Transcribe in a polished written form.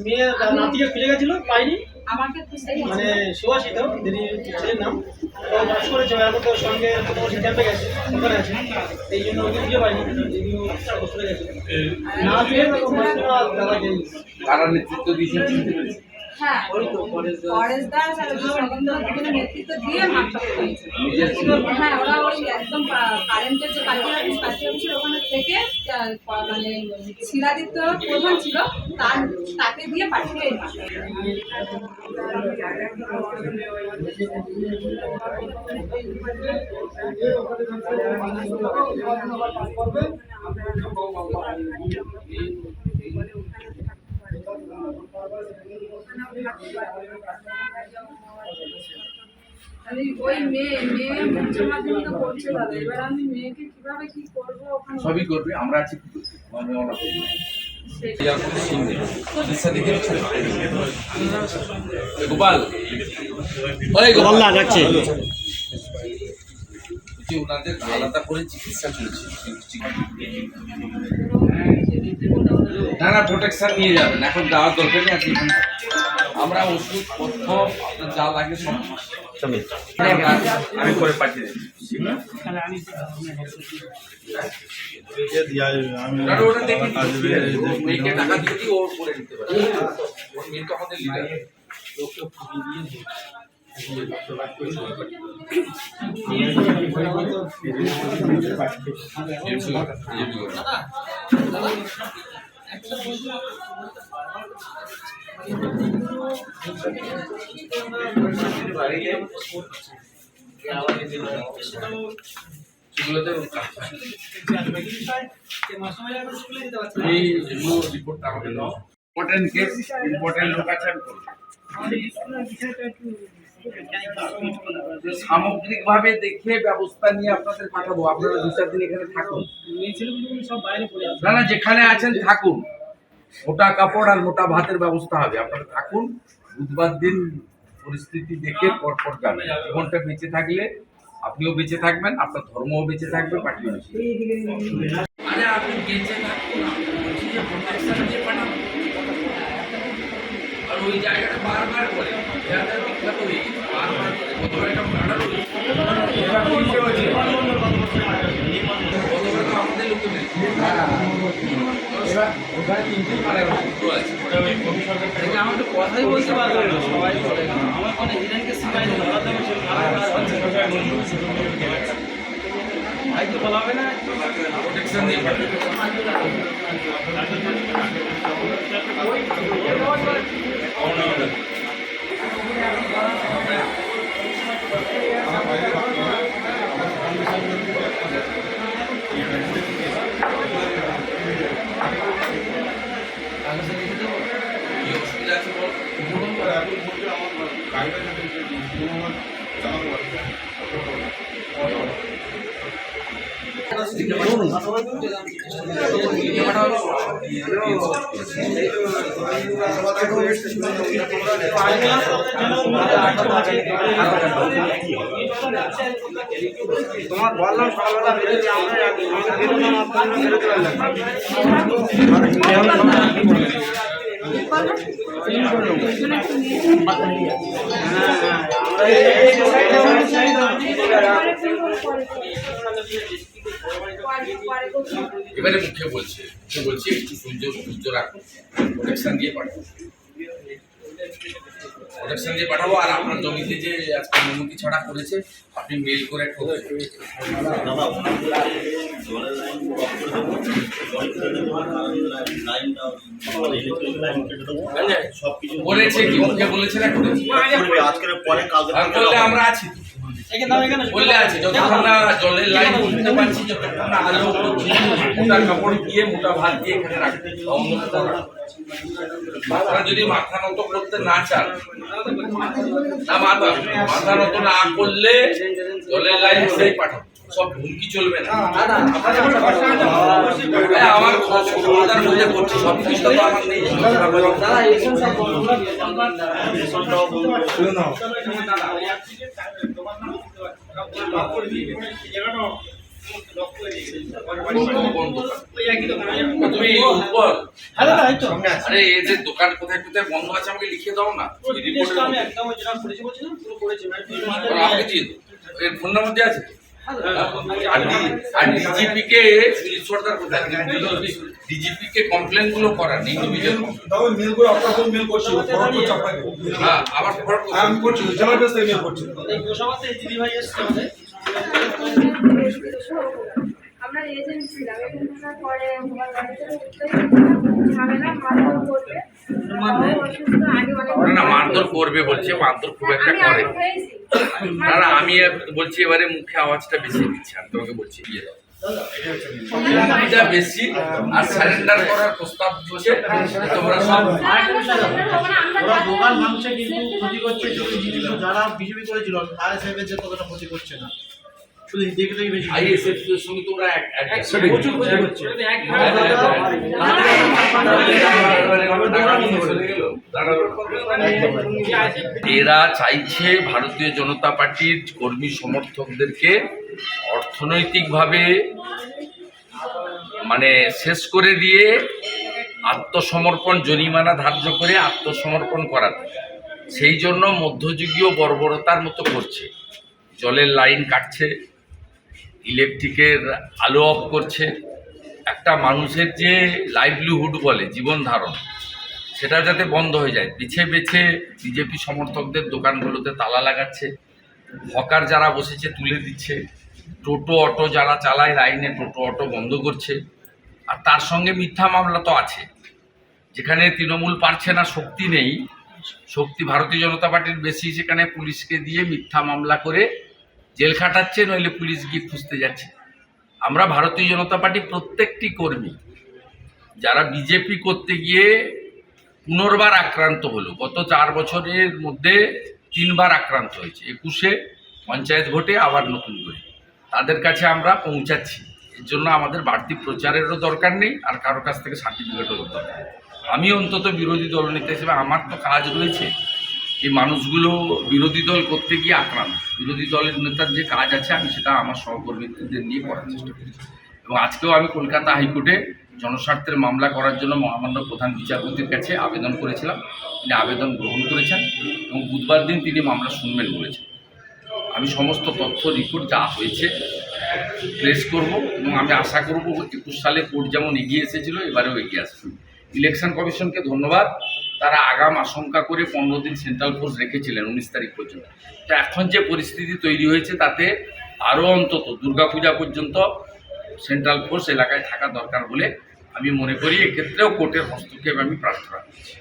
মেয়ে নাতিকে খুঁজে গেছিল, পাইনি। মানে সুভাষিত দিদি ছেলের নাম, বাস করেছে এয়ারপোর্টের সঙ্গে ক্যাম্পে গেছে, ওখানে আছে, এই জন্য ওকে খুঁজে পাইনি। দিদিও চলে গেছে না দিয়ে দাদাকে কারা নেতৃত্ব দিয়েছেন চিনতে পেরেছি। হ্যাঁ, নেতৃত্ব দিয়ে মাঠটা করেছে। হ্যাঁ, ওরা ওই একদম কারেন্টের যে পার্টি অফিসের ওখানে থেকে মানে শিলাদিত্য প্রধান ছিল, তাকে দিয়ে পাঠিয়ে এই মাঠটা। ওই মেয়ে উচ্চ মাধ্যমিক পড়ছে দাদা, এবার আমি মেয়েকে কিভাবে কি করবো? সবই করবে, আমরা আছি। গোপাল গোপাল লাগাচ্ছে, ওনাদের আলাদা করে চিকিৎসা চলছে। না প্রোটেকশন নিয়ে যাবেন, এখন যাওয়ার দরকার নেই। আমরা ওষুধ পথ্য আপনার যা লাগে সব আমি করে পাঠিয়ে দিচ্ছি। মেয়েকে টাকা দিয়ে ও করে দিতে পারে, ওর মেয়ে তো আমাদের লিডার। সামগ্রিক ভাবে দেখে ব্যবস্থা নিয়ে আপনাদের পাঠাবো। আপনারা 2-4 দিন এখানে থাকুন। না যেখানে আছেন থাকুন, মোটা কাপড় আর মোটা ভাতের ব্যবস্থা হবে। আপনারা থাকুন, বুধবার দিন পরিস্থিতি দেখে পরপর যাবেন। জীবনটা বেঁচে থাকলে আপনিও বেঁচে থাকবেন, আপনার ধর্মও বেঁচে থাকবে, পাঠিয়ে আরে আপনি বেঁচে থাকুন, আর ওই জায়গাটা বারবার করে বিখ্যাত হয়ে গেছে, বারবার আমাদের লোক আমাকে কথাই বলতে পারবে না, সবাই বলে আমার কোনো হিরেনকে শিখাই ভাই তো বলা হবে না, প্রোটেকশন দিয়ে তোমার বললাম সকালবেলা বেরোচ্ছি, আমরা এবারে মুখে বলছে একটু সূর্য রাখুন, প্রোটেকশন দিয়ে পাঠাবো। আর আপনার জমিতে যে আজকে অনুমতি ছাড়া করেছে, আপনি মেল করে একটা করেছে কি মুখে বলেছে না করেছে, আমরা আছি বললে আছে। যতক্ষণ না জলের লাইন বুঝতে পারছি, যতক্ষণ না আলো মোটা কাপড় দিয়ে মোটা ভাত দিয়ে এখানে রাখতে। আপনারা যদি মাথা নত করতে না চান, না মাথা নত না করলে জলের লাইন ধরেই পাঠাবো, সব হুমকি চলবে না। আমার ক্ষমতার মধ্যে করছে, সব কিছু তো আমার নেই। কোন দোকান? ওই একই দোকান। তুমি উপর হ্যাঁ দাদা, এই তো। আরে এদের দোকান কোথায় কোথায় বন্ধ আছে আমাকে লিখে দাও না। পুরো ডিটেইলসটা আমি একদম ওই যেটা করেছি বলছিলাম, পুরো করেছি। মানে আমাকে দিয়ে দাও। এর ফোন নাম্বার দেওয়া আছে? আর ডিজিপি কে সুজিত সর্দার কোথায়? ডিজিপি কে কমপ্লেন গুলো করার ইন্ডিভিজুয়াল। তবে মেল করে আপনার কোন মেল করছি ফরওয়ার্ড করছি আপনাকে। হ্যাঁ আবার ফরওয়ার্ড করো। আমি করছি জেলার বেস থেকে মেল করছি। এই গোসাবাতে দিদি ভাই এসছে আমাদের। আমরা এজেন্ট ছিলাম, এজেন্ট পরে তোমার বাড়িতে ঝামেলা মারধর করবে, অসুস্থ আগে অনেক না মারধর করবে বলছে, মারধর খুব একটা করে না। না আমি বলছি এবারে মুখে আওয়াজটা বেশি দিচ্ছে, আমি তোমাকে বলছি দিয়ে দাও এটা বেশি। আর সারেন্ডার করার প্রস্তাব দিচ্ছে তোমরা সব। ওরা দোকান ভাঙছে কিন্তু ক্ষতি করছে, যারা বিজেপি করেছিল তার হিসেবে যে কতটা ক্ষতি করছে না, শুধু দেখে দেখে বেশি আইএসএফ এর সঙ্গে তোমরা প্রচুর ক্ষতি করছে। এরা চাইছে ভারতীয় জনতা পার্টির কর্মী সমর্থকদেরকে অর্থনৈতিকভাবে মানে শেষ করে দিয়ে আত্মসমর্পণ, জরিমানা ধার্য করে আত্মসমর্পণ করাতে। সেই জন্য মধ্যযুগীয় বর্বরতার মতো করছে, জলের লাইন কাটছে, ইলেকট্রিকের আলো অফ করছে। একটা মানুষের যে লাইভলিহুড বলে জীবন ধারণ, সেটা যাতে বন্ধ হয়ে যায়, বেছে বেছে বিজেপি সমর্থকদের দোকানগুলোতে তালা লাগাচ্ছে, হকার যারা বসেছে তুলে দিচ্ছে, টোটো অটো যারা চালায় লাইনে টোটো অটো বন্ধ করছে। আর তার সঙ্গে মিথ্যা মামলা তো আছে। যেখানে তৃণমূল পারছে না, শক্তি নেই, শক্তি ভারতীয় জনতা পার্টির বেশি, সেখানে পুলিশকে দিয়ে মিথ্যা মামলা করে জেল খাটাচ্ছে, নইলে পুলিশ গিয়ে খুঁজতে যাচ্ছে। আমরা ভারতীয় জনতা পার্টি প্রত্যেকটি কর্মী যারা বিজেপি করতে গিয়ে পুনর্বার আক্রান্ত হলো, গত 4 বছরের মধ্যে 3 বার আক্রান্ত হয়েছে, 21-এ পঞ্চায়েত ভোটে, আবার নতুন করে, তাদের কাছে আমরা পৌঁছাচ্ছি। এর জন্য আমাদের বাড়তি প্রচারেরও দরকার নেই, আর কারো কাছ থেকে সার্টিফিকেটও দরকার নেই। আমি অন্তত বিরোধী দলনেতা হিসেবে আমার তো কাজ রয়েছে, এই মানুষগুলো বিরোধী দল করতে গিয়ে আক্রান্ত। বিরোধী দলের নেতার যে কাজ আছে আমি সেটা আমার সহকর্মীদের নিয়ে করার চেষ্টা করেছি। এবং আজকেও আমি কলকাতা হাইকোর্টে জনস্বার্থের মামলা করার জন্য মহামান্য প্রধান বিচারপতির কাছে আবেদন করেছিলাম। তিনি আবেদন গ্রহণ করেছেন এবং বুধবার দিন তিনি মামলা শুনবেন বলেছেন। আমি সমস্ত তথ্য রিপোর্ট যা হয়েছে প্লেস করব এবং আমি আশা করব 21 সালে কোর্ট যেমন এগিয়ে এসেছিল এবারেও এগিয়ে আসবে। ইলেকশন কমিশনকে ধন্যবাদ, তারা আগাম আশঙ্কা করে 15 দিন সেন্ট্রাল ফোর্স রেখেছিলেন 19 তারিখ পর্যন্ত। তো এখন যে পরিস্থিতি তৈরি হয়েছে তাতে আরও অন্তত দুর্গাপূজা পর্যন্ত সেন্ট্রাল ফোর্স এলাকায় থাকা দরকার বলে আমি মনে করি। এক্ষেত্রেও কোর্টের হস্তক্ষেপ আমি প্রার্থনা করছি।